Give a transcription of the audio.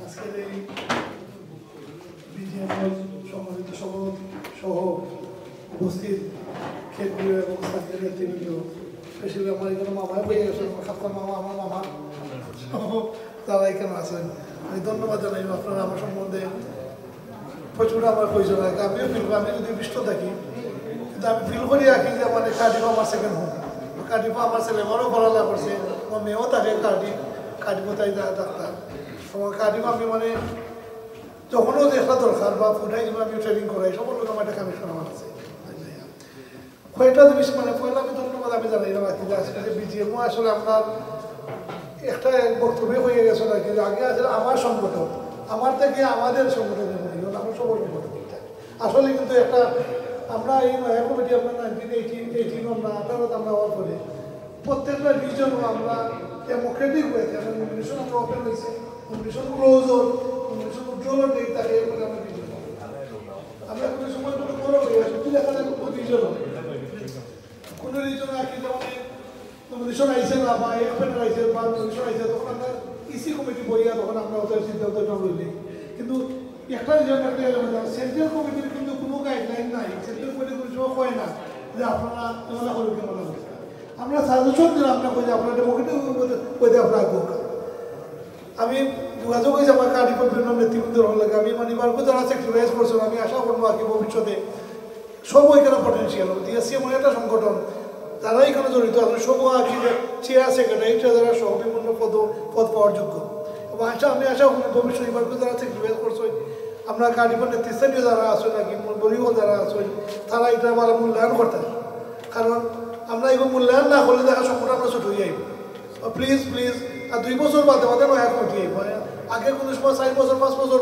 আজকের এই বিজিএমের সম্মানিত সভাপতি সহ উপস্থিত কেন্দ্রীয় এবং স্থানীয় নেতৃবৃন্দ, স্পেশালি আমার এখানে মামায় বয়ে গেছেন, খাপ্তার মামা, আমার মামা তারা এখানে আছেন। আমি ধন্যবাদ জানাই আপনারা আমার সম্বন্ধে প্রচুর আমার প্রয়োজন লাগে। আমিও ফিল করি, আমি যদি বিষ্ট থাকি কিন্তু আমি ফিল করি রাখি যে মানে কার্ডিফ আমার সেকেন্ড হোম। কার্ডিফ আমার ছেলে আমারও পড়ালা করছে, আমার মেয়েও থাকে কার্ডিফ তাই ডাক্তার। আমার কার্ডিফ আমি মানে যখনও দেখা দরকার বা ফুটাই আমি ট্রেনিং করাই সকল লোক আমার একটা কামিশন আমার আছে। কয়েকটা জিনিস মানে পয়লা আমি ধন্যবাদ আমি জানাই না বাকি যে আজকে বিজিএমও আসলে আপনার একটা বক্তব্য হয়ে গেছে নাকি যে আগে আসলে আমার সংগঠন, আমার থেকে আমাদের সংগঠনের মনে হল আমার সবর সংগঠন আসলে কিন্তু একটা আমরা এই নয়া কমিটি আপনার 1918 আমরা 18 আমরা হওয়ার পরে প্রত্যেকটা রিজনও আমরা ডেমোক্রেটিক হয়েছে, আমরা নমিনেশন আমরা ওপেন হয়েছে, নমিনেশন ক্লোজ হোক, নমিনেশন উজ্জ্বল ডেট থাকে এরপরে আমরা রিজন আমরা কোনো সময় কোনো বড় হয়ে আসি তুই দেখা যায় কোনো রিজন কোনো রিজন আঁকি যেমন নমিনেশন আইসে না বা ওপেনার আইসে বা নমিনেশন আইসে তখন আমরা ইসি কমিটি বইয়া তখন আমরা ওদের সিদ্ধান্ত লইলি। কিন্তু একটা রিজন একটা সেন্ট্রাল কমিটির কিন্তু কোনো গাইডলাইন নাই, সেন্ট্রাল কমিটি কোনো সময় হয় না যে আপনারা এমন করুন কেমন আমরা সাজেশন দিলাম আপনার কই যে আপনার ডেমোক্রেটিক কইতে আপনার হোক। আমি যোগাযোগ হয়েছে আমার কার্ডিফের বিভিন্ন নেতৃবৃন্দের হল লাগে, আমি মানে বারবার যারা সেক্রিফাইস করছেন আমি আশা করবো আর কি ভবিষ্যতে সব এখানে পটেন্সিয়াল ডিএসসি এমন একটা সংগঠন যারা এখানে জড়িত আছে সব আর কি চেয়ার সেক্রেটারি যারা সহ বিভিন্ন পদ পাওয়ার যোগ্য। এবং আমি আশা করি ভবিষ্যতে এবার যারা সেক্রিফাইস করছেন আমরা কার্ডিফের নেতৃস্থানীয় যারা আছেন নাকি বরিও যারা আছেন তারা এটা আবার মূল্যায়ন করতে, কারণ আমরা এগুলো মূল্যায়ন না করলে দেখা সংকট আমরা ছোট হয়ে যাইব। প্লিজ আর 2 বছর বাদে নয়া কমিটি আগে কোনো সময় 4 বছর 5 বছর